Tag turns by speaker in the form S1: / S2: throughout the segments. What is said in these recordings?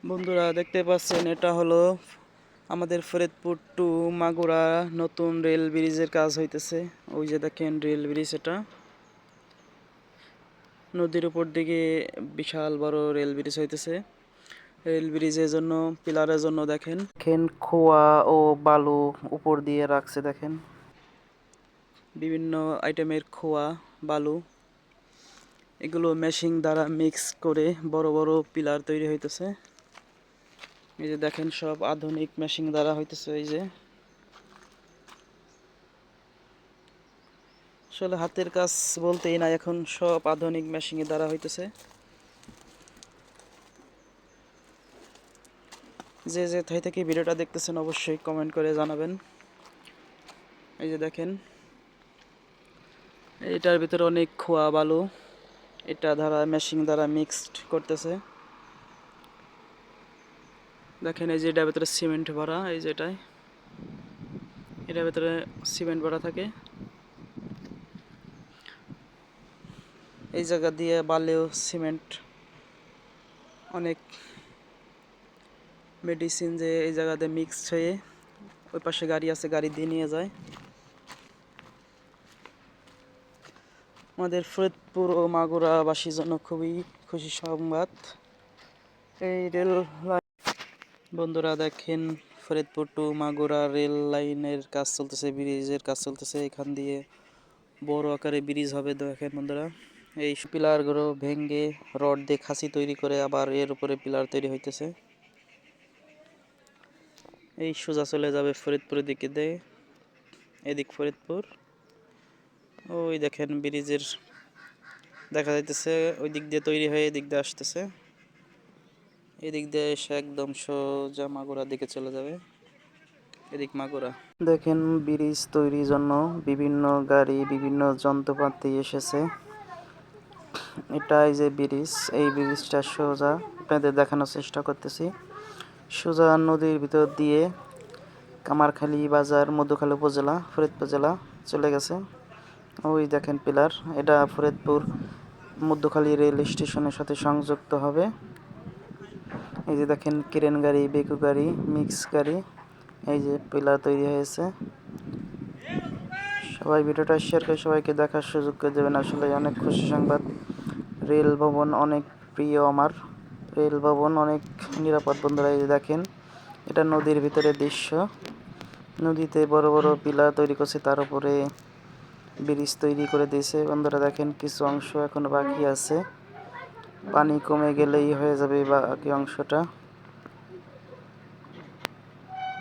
S1: বন্ধুরা দেখতে পাচ্ছেন এটা হলো আমাদের ফরিদপুর টু মাগুরা নতুন রেল ব্রিজের কাজ হইতেছে। ওই যে দেখেন রেল ব্রিজ, এটা নদীর উপর দিকে বিশাল বড় রেল ব্রিজ হইতেছে। রেল ব্রিজের জন্য পিলারের জন্য দেখেন খোয়া ও বালু উপর দিয়ে রাখছে। দেখেন বিভিন্ন আইটেমের খোয়া বালু, এগুলো মেশিন দ্বারা মিক্স করে বড় বড় পিলার তৈরি হইতেছে। এই যে দেখেন সব আধুনিক মেশিন দ্বারা হইতেছে। এই যে আসলে হাতের কাজ বলতেই না, এখন সব আধুনিক মেশিনের দ্বারা হইতেছে। যে যে থাই থেকে ভিডিওটা দেখতেছেন অবশ্যই কমেন্ট করে জানাবেন। এই যে দেখেন এটার ভিতরে অনেক খোয়া বালু, এটা দ্বারা মেশিন দ্বারা মিক্সড করতেছে। দেখেন এই যে এটার ভিতরে সিমেন্ট ভরা, এই যে এটার ভিতরে সিমেন্ট ভরা থাকে। এই জায়গা দিয়ে বালিও সিমেন্ট অনেক মেডিসিন যে এই জায়গাতে মিক্সড হয়ে ওই পাশে গাড়ি আছে, গাড়ি দিয়ে নিয়ে যায়। আমাদের ফরিদপুর ও মাগুরাবাসীর জন্য খুবই খুশি সংবাদ এই রেল লাইন। বন্ধুরা দেখেন ফরিদপুর টু মাগুরা রেল লাইনের কাজ চলতেছে, ব্রিজের কাজ চলতেছে। এখান দিয়ে বড় আকারে ব্রিজ হবে। দেখেন বন্ধুরা এই পিলারগুলো ভেঙে রড দিয়ে খাঁচি তৈরি করে আবার এর উপরে পিলার তৈরি হইতেছে। এই সোজা চলে যাবে ফরিদপুরের দিকে দিয়ে, এদিক ফরিদপুর। ওই দেখেন ব্রিজের দেখা যাইতেছে ওই দিক দিয়ে তৈরি হয়ে এদিক দিয়ে আসতেছে। এদিক দিয়ে এসে একদম সোজা মাগুরার দিকে চলে যাবে, এদিক মাগুরা। দেখেন ব্রিজ তৈরির জন্য বিভিন্ন গাড়ি বিভিন্ন যন্ত্রপাতি এসেছে। এটা এই যে ব্রিজ, এই ব্রিজটা সোজা আপনাদের দেখানোর চেষ্টা করতেছি। সোজা নদীর ভিতর দিয়ে কামারখালী বাজার, মধুখালী উপজেলা, ফরিদপুর জেলা চলে গেছে। ওই দেখেন পিলার, এটা ফরিদপুর মধ্যখালী রেল স্টেশনের সাথে সংযুক্ত হবে। এই যে দেখেন ক্রেন গাড়ি, বেকু গাড়ি, মিক্স গাড়ি, এই যে পিলার তৈরি হয়েছে। সবাই ভিডিওটা শেয়ার করে সবাইকে দেখার সুযোগ করে দেবেন। আসলে অনেক খুশি সংবাদ। রেল ভবন অনেক প্রিয় আমার, রেল ভবন অনেক নিরাপদ। বন্ধুরা এই যে দেখেন এটা নদীর ভিতরে দৃশ্য, নদীতে বড় বড় পিলার তৈরি করছে, তার উপরে ব্রিজ তৈরি করে দিয়েছে। বন্ধুরা দেখেন কিছু অংশ এখনো বাকি আছে, পানি কমে গেলেই হয়ে যাবে বাকি অংশটা।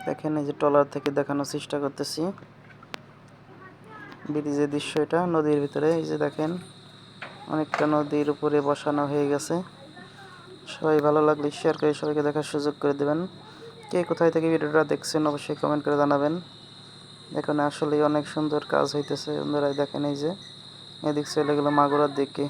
S1: দেখেন এই যে ট্রলার থেকে দেখানোর চেষ্টা করতেছি ব্রিজের দৃশ্য, এটা নদীর ভিতরে। এই যে দেখেন অনেকটা নদীর উপরে বসানো হয়ে গেছে। সবাই ভালো লাগলে শেয়ার করে সবাইকে দেখার সুযোগ করে দেবেন। কে কোথায় থেকে ভিডিওটা দেখছেন অবশ্যই কমেন্ট করে জানাবেন। এখানে আসলে অনেক সুন্দর কাজ হইতেছে। বন্ধুরা দেখেন এই যে এদিক চলে গেল মাগুরার দিকে।